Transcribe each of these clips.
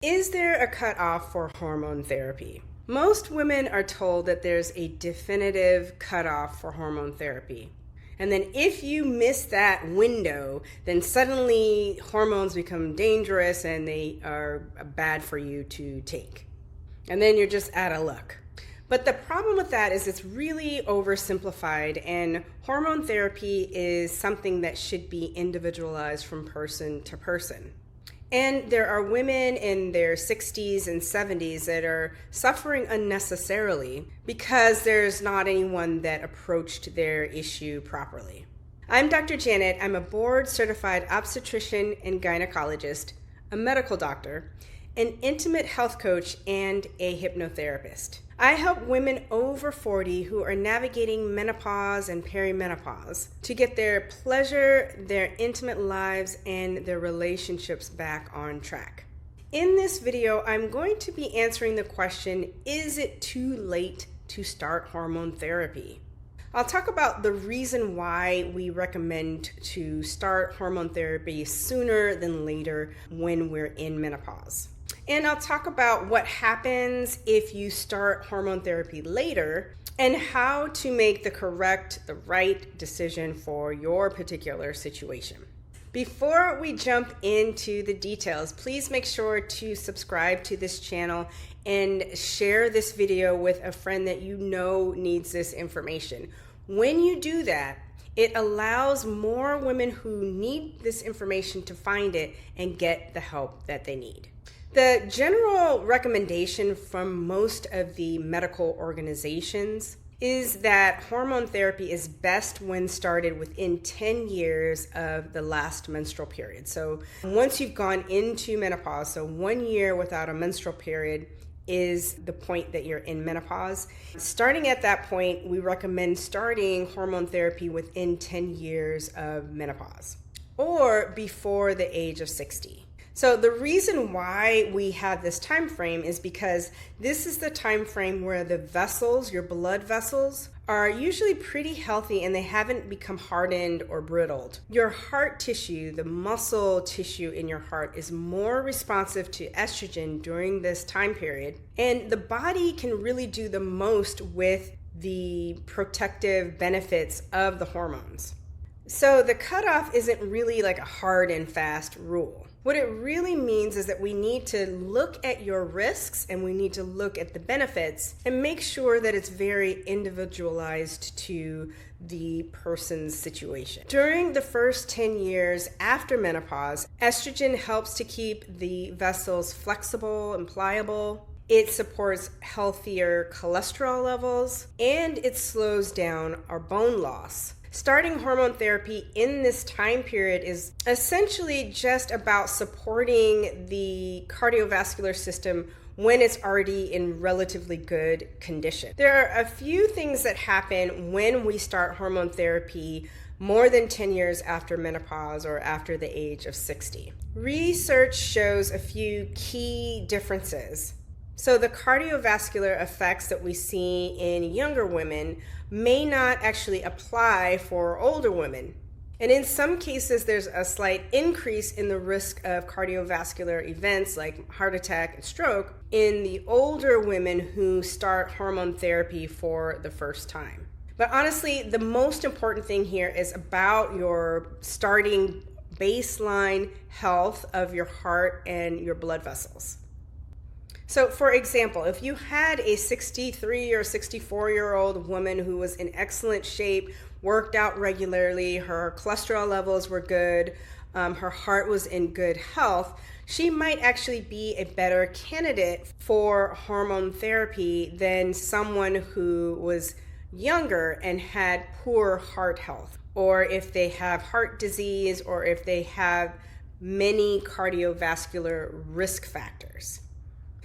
Is there a cutoff for hormone therapy? Most women are told that there's a definitive cutoff for hormone therapy. And then if you miss that window, then suddenly hormones become dangerous and they are bad for you to take. And then you're just out of luck. But the problem with that is it's really oversimplified, and hormone therapy is something that should be individualized from person to person. And there are women in their 60s and 70s that are suffering unnecessarily because there's not anyone that approached their issue properly. I'm Dr. Janet. I'm a board-certified obstetrician and gynecologist, a medical doctor, an intimate health coach, and a hypnotherapist. I help women over 40 who are navigating menopause and perimenopause to get their pleasure, their intimate lives, and their relationships back on track. In this video, I'm going to be answering the question, is it too late to start hormone therapy? I'll talk about the reason why we recommend to start hormone therapy sooner than later when we're in menopause. And I'll talk about what happens if you start hormone therapy later and how to make the right decision for your particular situation. Before we jump into the details, please make sure to subscribe to this channel and share this video with a friend that you know needs this information. When you do that, it allows more women who need this information to find it and get the help that they need. The general recommendation from most of the medical organizations is that hormone therapy is best when started within 10 years of the last menstrual period. So once you've gone into menopause, so 1 year without a menstrual period is the point that you're in menopause. Starting at that point, we recommend starting hormone therapy within 10 years of menopause or before the age of 60. So the reason why we have this time frame is because this is the time frame where the vessels, your blood vessels, are usually pretty healthy and they haven't become hardened or brittled. Your heart tissue, the muscle tissue in your heart, is more responsive to estrogen during this time period. And the body can really do the most with the protective benefits of the hormones. So the cutoff isn't really like a hard and fast rule. What it really means is that we need to look at your risks and we need to look at the benefits and make sure that it's very individualized to the person's situation. During the first 10 years after menopause, estrogen helps to keep the vessels flexible and pliable. It supports healthier cholesterol levels and it slows down our bone loss. Starting hormone therapy in this time period is essentially just about supporting the cardiovascular system when it's already in relatively good condition. There are a few things that happen when we start hormone therapy more than 10 years after menopause or after the age of 60. Research shows a few key differences. So the cardiovascular effects that we see in younger women may not actually apply for older women. And in some cases, there's a slight increase in the risk of cardiovascular events like heart attack and stroke in the older women who start hormone therapy for the first time. But honestly, the most important thing here is about your starting baseline health of your heart and your blood vessels. So for example, if you had a 63 or 64-year-old woman who was in excellent shape, worked out regularly, her cholesterol levels were good, her heart was in good health, she might actually be a better candidate for hormone therapy than someone who was younger and had poor heart health, or if they have heart disease, or if they have many cardiovascular risk factors.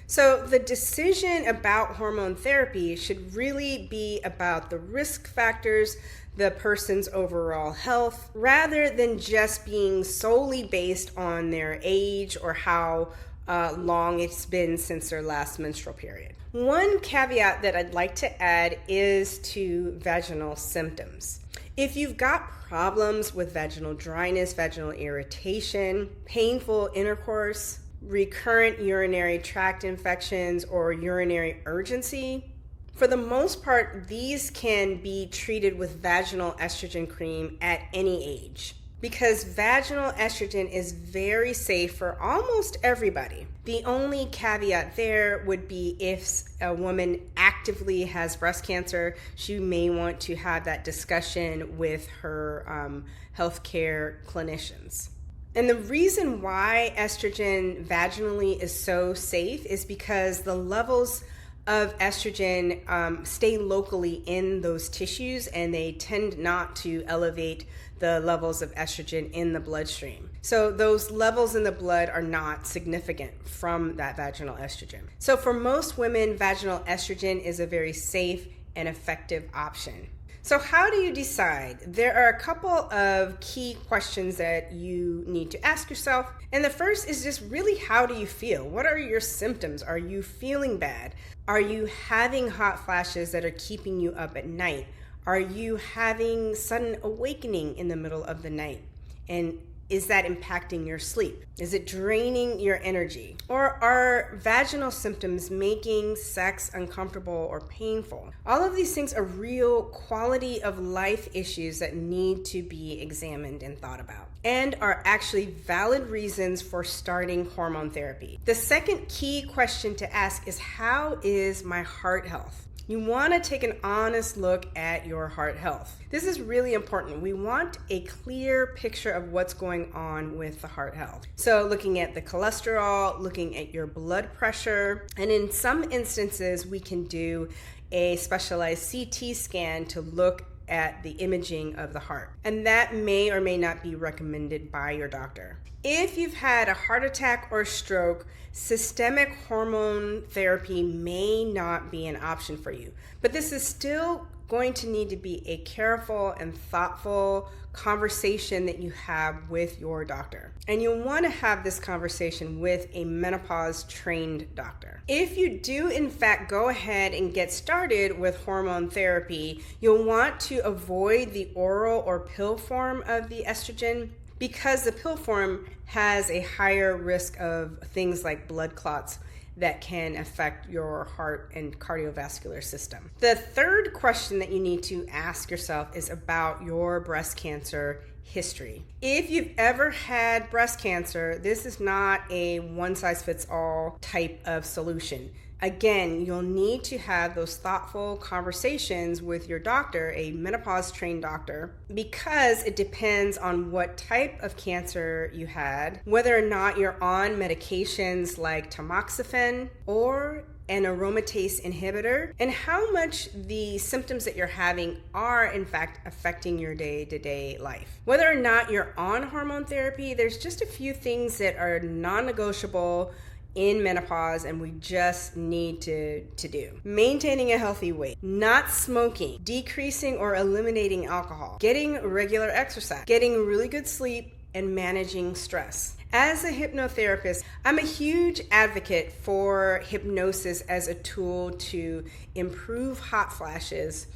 So the decision about hormone therapy should really be about the risk factors, the person's overall health, rather than just being solely based on their age or how long it's been since their last menstrual period. One caveat that I'd like to add is to vaginal symptoms. If you've got problems with vaginal dryness, vaginal irritation, painful intercourse, recurrent urinary tract infections, or urinary urgency, for the most part, these can be treated with vaginal estrogen cream at any age, because vaginal estrogen is very safe for almost everybody. The only caveat there would be if a woman actively has breast cancer, she may want to have that discussion with her healthcare clinicians. And the reason why estrogen vaginally is so safe is because the levels of estrogen stay locally in those tissues, and they tend not to elevate the levels of estrogen in the bloodstream. So those levels in the blood are not significant from that vaginal estrogen. So for most women, vaginal estrogen is a very safe and effective option. So how do you decide? There are a couple of key questions that you need to ask yourself. And the first is just really, how do you feel? What are your symptoms? Are you feeling bad? Are you having hot flashes that are keeping you up at night? Are you having sudden awakening in the middle of the night? And is that impacting your sleep? Is it draining your energy? Or are vaginal symptoms making sex uncomfortable or painful? All of these things are real quality of life issues that need to be examined and thought about, and are actually valid reasons for starting hormone therapy. The second key question to ask is, how is my heart health? You want to take an honest look at your heart health. This is really important. We want a clear picture of what's going on with the heart health. So looking at the cholesterol, looking at your blood pressure, and in some instances, we can do a specialized CT scan to look at the imaging of the heart. And that may or may not be recommended by your doctor. If you've had a heart attack or stroke, systemic hormone therapy may not be an option for you. But this is still going to need to be a careful and thoughtful conversation that you have with your doctor. And you'll want to have this conversation with a menopause trained doctor. If you do in fact go ahead and get started with hormone therapy, you'll want to avoid the oral or pill form of the estrogen, because the pill form has a higher risk of things like blood clots that can affect your heart and cardiovascular system. The third question that you need to ask yourself is about your breast cancer history. If you've ever had breast cancer, this is not a one-size-fits-all type of solution. Again, you'll need to have those thoughtful conversations with your doctor, a menopause-trained doctor, because it depends on what type of cancer you had, whether or not you're on medications like tamoxifen or an aromatase inhibitor, and how much the symptoms that you're having are in fact affecting your day-to-day life. Whether or not you're on hormone therapy, there's just a few things that are non-negotiable in menopause, and we just need to do. Maintaining a healthy weight, not smoking, decreasing or eliminating alcohol, getting regular exercise, getting really good sleep, and managing stress. As a hypnotherapist, I'm a huge advocate for hypnosis as a tool to improve hot flashes,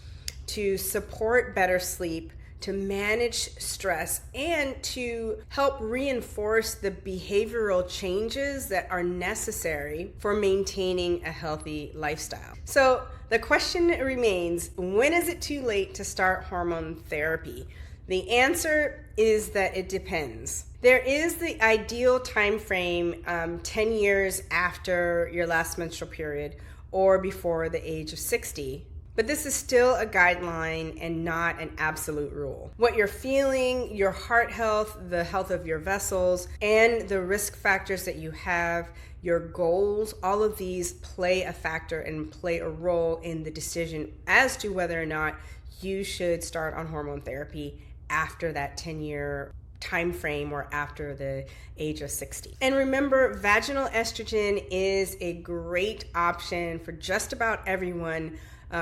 to support better sleep, to manage stress, and to help reinforce the behavioral changes that are necessary for maintaining a healthy lifestyle. So the question remains, when is it too late to start hormone therapy? The answer is that it depends. There is the ideal time frame, 10 years after your last menstrual period or before the age of 60. But this is still a guideline and not an absolute rule. What you're feeling, your heart health, the health of your vessels, and the risk factors that you have, your goals, all of these play a factor and play a role in the decision as to whether or not you should start on hormone therapy after that 10-year time frame or after the age of 60. And remember, vaginal estrogen is a great option for just about everyone,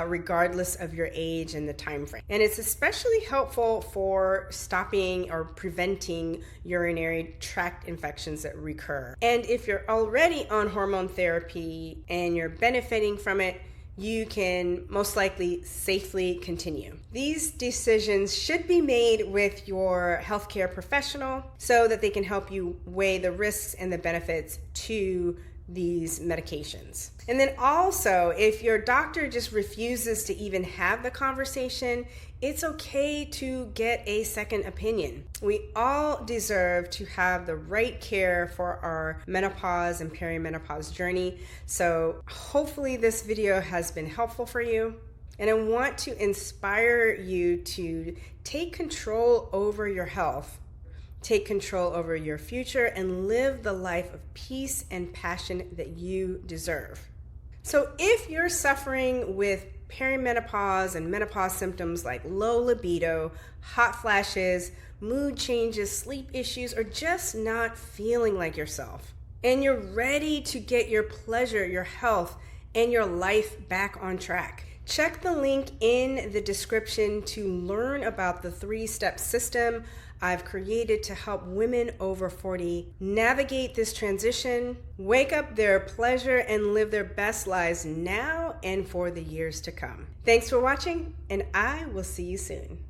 regardless of your age and the time frame. And it's especially helpful for stopping or preventing urinary tract infections that recur. And if you're already on hormone therapy and you're benefiting from it, you can most likely safely continue. These decisions should be made with your healthcare professional so that they can help you weigh the risks and the benefits to these medications. And then also, if your doctor just refuses to even have the conversation, it's okay to get a second opinion. We all deserve to have the right care for our menopause and perimenopause journey. So hopefully this video has been helpful for you. And I want to inspire you to take control over your health, take control over your future, and live the life of peace and passion that you deserve. So if you're suffering with perimenopause and menopause symptoms like low libido, hot flashes, mood changes, sleep issues, or just not feeling like yourself, and you're ready to get your pleasure, your health, and your life back on track, check the link in the description to learn about the 3-step system I've created to help women over 40 navigate this transition, wake up their pleasure, and live their best lives now and for the years to come. Thanks for watching, and I will see you soon.